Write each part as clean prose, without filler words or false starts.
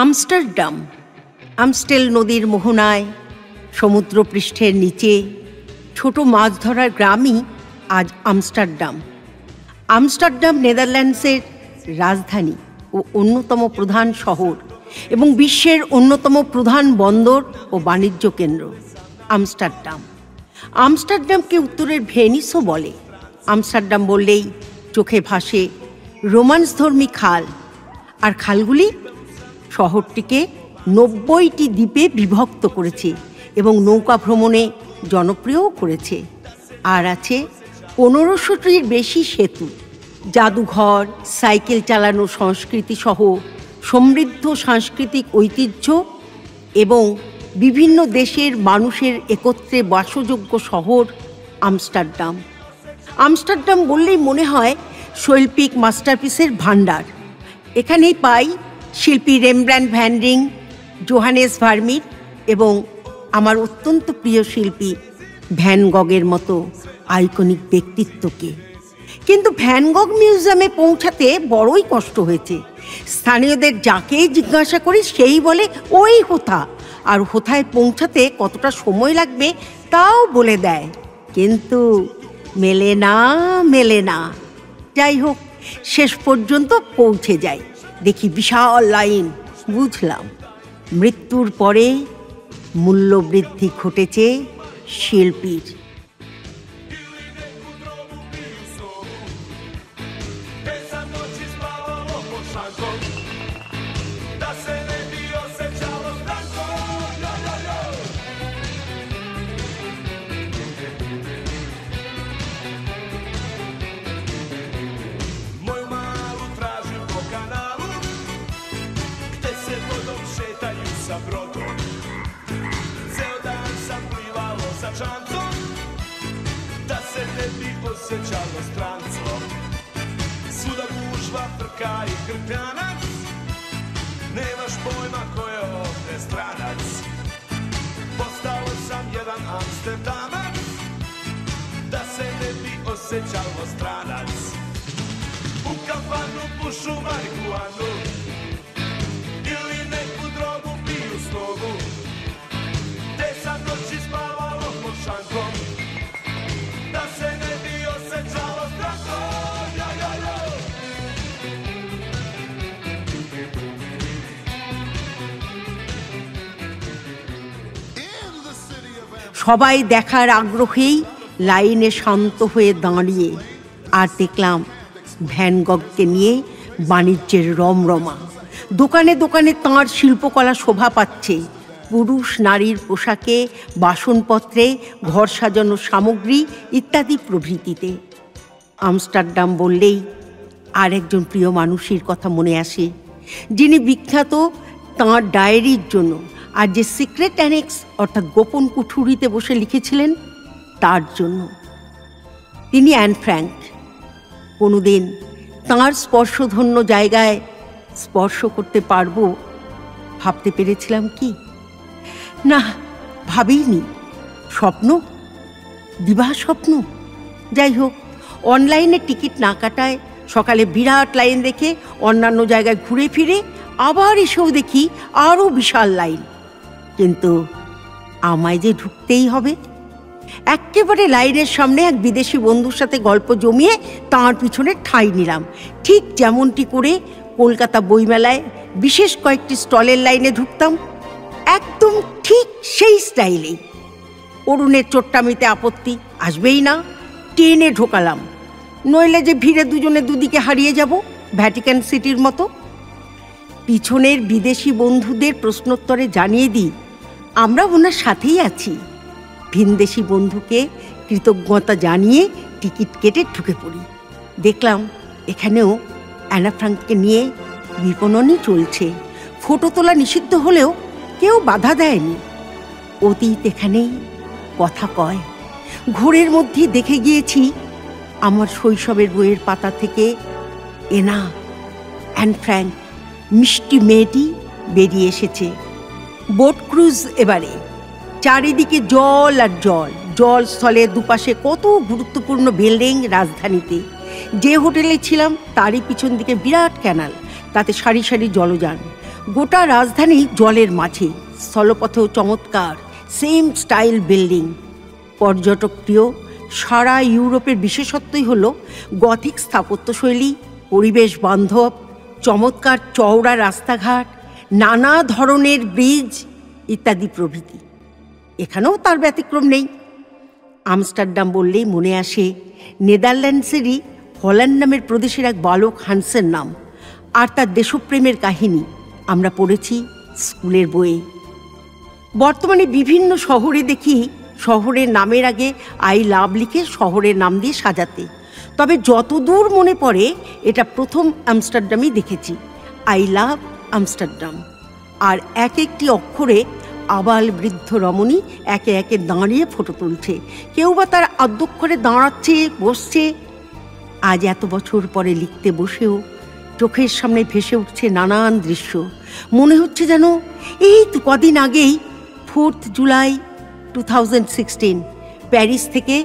Amsterdam, Amstel নদীর মোহনায় সমুদ্রপৃষ্ঠের নিচে ছোট মাছ ধরার গ্রামই আজ আমস্টারডাম। আমস্টারডাম নেদারল্যান্ডসের রাজধানী ও অন্যতম প্রধান শহর এবং বিশ্বের অন্যতম প্রধান বন্দর ও বাণিজ্য কেন্দ্র আমস্টারডাম। আমস্টারডামকে উত্তরের ভেনিসও বলে। আমস্টারডাম বললেই চোখে ভাসে রোমান্সধর্মী খাল, আর খালগুলি শহরটিকে ৯০টি দ্বীপে বিভক্ত করেছে এবং নৌকা ভ্রমণে জনপ্রিয়ও করেছে। আর আছে ১৫০০টির বেশি সেতু, জাদুঘর, সাইকেল চালানো সংস্কৃতি সহ সমৃদ্ধ সাংস্কৃতিক ঐতিহ্য এবং বিভিন্ন দেশের মানুষের একত্রে বাসযোগ্য শহর আমস্টারডাম। আমস্টারডাম বললেই মনে হয় শৈল্পিক মাস্টারপিসের ভাণ্ডার। এখানেই পাই শিল্পী রেমব্রান্ড ভ্যান রিং, জোহানেস ভার্মির এবং আমার অত্যন্ত প্রিয় শিল্পী ভ্যান গগের মতো আইকনিক ব্যক্তিত্বকে। কিন্তু ভ্যান গগ মিউজিয়ামে পৌঁছাতে বড়ই কষ্ট হয়েছে। স্থানীয়দের যাকেই জিজ্ঞাসা করি সেই বলে ওই হোথা, আর হোথায় পৌঁছাতে কতটা সময় লাগবে তাও বলে দেয়, কিন্তু মেলে না। যাই হোক, শেষ পর্যন্ত পৌঁছে যাই। দেখি বিশাল লাইন। বুঝলাম মৃত্যুর পরে মূল্যবৃদ্ধি ঘটেছে শিল্পীর। Osjećalo stranco, svuda gužva, frka i krpljanac, nemaš pojma ko je ovdje stranac. Postao sam jedan Amsterdamac, da se ne bi osjećalo stranac. U kafanu pušu marihuanu ili neku drogu piju s nogu, gde sam noći spavalo pod šankom, da se ne bi osjećalo strako. সবাই দেখার আগ্রহেই লাইনে শান্ত হয়ে দাঁড়িয়ে, আর দেখলাম van গগকে নিয়ে বাণিজ্যের রমরমা। দোকানে দোকানে তাঁর শিল্পকলা শোভা পাচ্ছে। পুরুষ নারীর পোশাকে, বাসনপত্রে, ঘর সাজানোর সামগ্রী ইত্যাদি প্রভৃতিতে। আমস্টারডাম বললেই আর একজন প্রিয় মানুষের কথা মনে আসে, যিনি বিখ্যাত তাঁর ডায়েরির জন্য, আর যে সিক্রেট অ্যানেক্স অর্থাৎ গোপন কুঠুরিতে বসে লিখেছিলেন তার জন্য। তিনি অ্যান ফ্র্যাঙ্ক। কোনোদিন তাঁর স্পর্শধন্য জায়গায় স্পর্শ করতে পারবো ভাবতে পেরেছিলাম কি? না, ভাবিনি। স্বপ্ন, দিবা স্বপ্ন। যাই হোক, অনলাইনে টিকিট না কাটায় সকালে বিরাট লাইন দেখে অন্যান্য জায়গায় ঘুরে ফিরে আবার এসেও দেখি আরও বিশাল লাইন। কিন্তু আমায় যে ঢুকতেই হবে। একেবারে লাইনের সামনে এক বিদেশি বন্ধুর সাথে গল্প জমিয়ে তাঁর পিছনে ঠাঁই নিলাম, ঠিক যেমনটি করে কলকাতা বইমেলায় বিশেষ কয়েকটি স্টলের লাইনে ঢুকতাম, একদম ঠিক সেই স্টাইলেই। অরুণের চোট্টামিতে আপত্তি আসবেই না, টেনে ঢোকালাম, নইলে যে ভিড়ে দুজনে দুদিকে হারিয়ে যাব, ভ্যাটিকান সিটির মতো। পিছনের বিদেশি বন্ধুদের প্রশ্নোত্তরে জানিয়ে দিই আমরা ওনার সাথেই আছি। ভিনদেশি বন্ধুকে কৃতজ্ঞতা জানিয়ে টিকিট কেটে ঢুকে পড়ি। দেখলাম এখানেও অ্যানা ফ্র্যাঙ্ককে নিয়ে বিপণনই চলছে। ফটো তোলা নিষিদ্ধ হলেও কেউ বাধা দেয়নি। অতীত এখানেই কথা কয়। ঘোরের মধ্যে দেখে গিয়েছি আমার শৈশবের বইয়ের পাতা থেকে অ্যান ফ্র্যাঙ্ক মিষ্টি মেয়েটি বেরিয়ে এসেছে। বোট ক্রুজ এবারে। চারিদিকে জল আর জল, জলস্থলের দুপাশে কত গুরুত্বপূর্ণ বিল্ডিং রাজধানীতে। যে হোটেলে ছিলাম তারই পিছন দিকে বিরাট ক্যানাল, তাতে সারি সারি জলযান। গোটা রাজধানী জলের মাঝে, স্থলপথেও চমৎকার সেম স্টাইল বিল্ডিং। পর্যটক প্রিয় সারা ইউরোপের বিশেষত্বই হলো গথিক স্থাপত্যশৈলী, পরিবেশ বান্ধব, চমৎকার চওড়া রাস্তাঘাট, নানা ধরনের ব্রিজ ইত্যাদি প্রভৃতি। এখানেও তার ব্যতিক্রম নেই। আমস্টারডাম বললেই মনে আসে নেদারল্যান্ডসেরই হল্যান্ড নামের প্রদেশের এক বালক হান্সের নাম, আর তার দেশপ্রেমের কাহিনী আমরা পড়েছি স্কুলের বইয়ে। বর্তমানে বিভিন্ন শহরে দেখি শহরের নামের আগে আই লাভ লিখে শহরের নাম দিয়ে সাজাতে। তবে যতদূর মনে পড়ে এটা প্রথম আমস্টারডামই দেখেছি, আই লাভ আমস্টারডাম। আর এক একটি অক্ষরে আবাল বৃদ্ধ রমণী একে একে দাঁড়িয়ে ফটো তুলছে, কেউ বা তার আদ্যক্ষরে দাঁড়াচ্ছে, বসছে। আজ এত বছর পরে লিখতে বসেও চোখের সামনে ভেসে উঠছে নানান দৃশ্য। মনে হচ্ছে যেন এই তো কদিন আগেই 4 জুলাই 2016 প্যারিস থেকে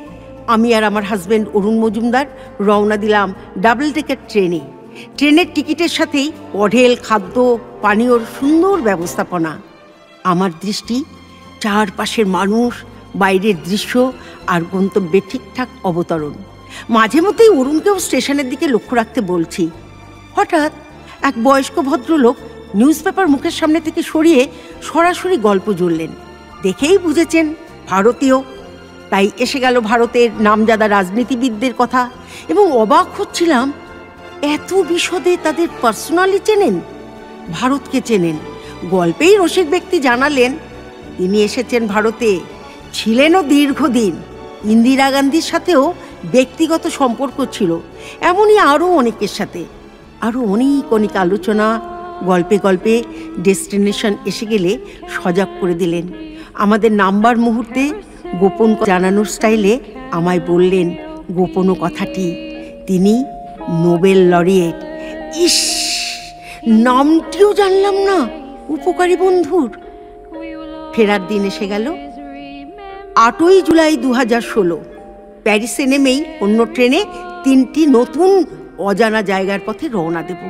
আমি আর আমার হাজব্যান্ড অরুণ মজুমদার রওনা দিলাম ডাবল ডেকার ট্রেনে। ট্রেনের টিকিটের সাথেই হোটেল, খাদ্য, পানীয়র সুন্দর ব্যবস্থাপনা। আমার দৃষ্টি চারপাশের মানুষ, বাইরের দৃশ্য আর গন্তব্যে ঠিকঠাক অবতরণ। মাঝে মধ্যেই অরুণকেও স্টেশনের দিকে লক্ষ্য রাখতে বলছি। হঠাৎ এক বয়স্ক ভদ্রলোক নিউজ পেপার মুখের সামনে থেকে সরিয়ে সরাসরি গল্প জুড়লেন। দেখেই বুঝেছেন ভারতীয়, তাই এসে গেল ভারতের নামজাদা রাজনীতিবিদদের কথা। এবং অবাক হচ্ছিলাম এত বিশদে তাদের পার্সোনালি চেনেন, ভারতকে চেনেন। গল্পেই রসিক ব্যক্তি জানালেন তিনি এসেছেন ভারতে, ছিলেনও দীর্ঘদিন। ইন্দিরা গান্ধীর সাথেও ব্যক্তিগত সম্পর্ক ছিল, এমনই আরও অনেকের সাথে। আরও অনেক অনেক আলোচনা। গল্পে গল্পে ডেস্টিনেশন এসে গেলে সজাগ করে দিলেন। আমাদের নাম্বার মুহূর্তে গোপন জানানোর স্টাইলে আমায় বললেন গোপন কথাটি, তিনি নোবেল লরিয়েট। ইস, নামটিও জানলাম না উপকারী বন্ধুর। ফেরার দিন এসে গেল 8 জুলাই 2016। প্যারিসে নেমেই অন্য ট্রেনে 3টি নতুন অজানা জায়গার পথে রওনা দেব।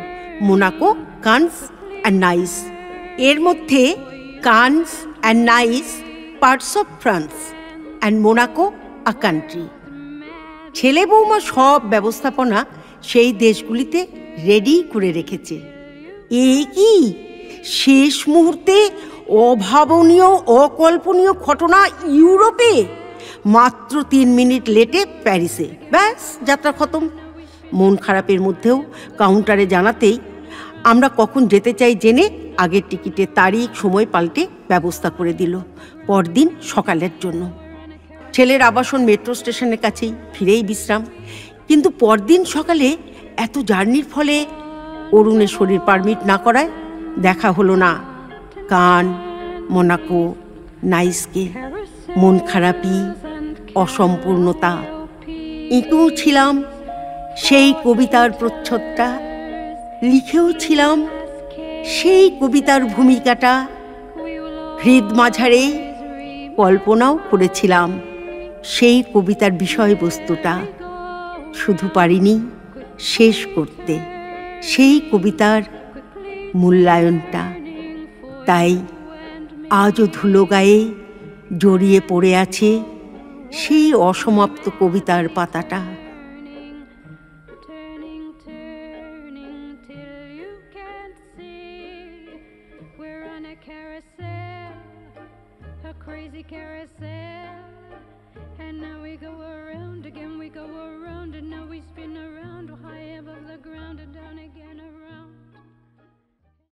Monaco, Cannes and Nice. এর মধ্যে Cannes and Nice parts of France and Monaco a country. ছেলে বৌমা সব ব্যবস্থাপনা সেই দেশগুলিতে রেডি করে রেখেছে। এ কি শেষ মুহূর্তে অভাবনীয়, অকল্পনীয় ঘটনা ইউরোপে! মাত্র 3 মিনিট লেটে প্যারিসে, ব্যাস যাত্রা খতম। মন খারাপের মধ্যেও কাউন্টারে জানাতেই আমরা কখন যেতে চাই জেনে আগের টিকিটের তারিখ সময় পাল্টে ব্যবস্থা করে দিল পরদিন সকালের জন্য। ছেলের আবাসন মেট্রো স্টেশনের কাছেই, ফিরেই বিশ্রাম। কিন্তু পরদিন সকালে এত জার্নির ফলে অরুণের শরীর পারমিট না করায় দেখা হলো না কান, মোনাকো, নাইসকে। মন খারাপি, অসম্পূর্ণতা। এঁকেও ছিলাম সেই কবিতার প্রচ্ছদটা, লিখেও ছিলাম সেই কবিতার ভূমিকাটা, হৃদ মাঝারে কল্পনাও করেছিলাম সেই কবিতার বিষয়বস্তুটা। শুধু পারিনি শেষ করতে সেই কবিতার মূল্যায়নটা। তাই আজও ধুলো গায়ে জড়িয়ে পড়ে আছে সেই অসমাপ্ত কবিতার পাতাটা। Crazy carousel, and now we go around again, we go around, and now we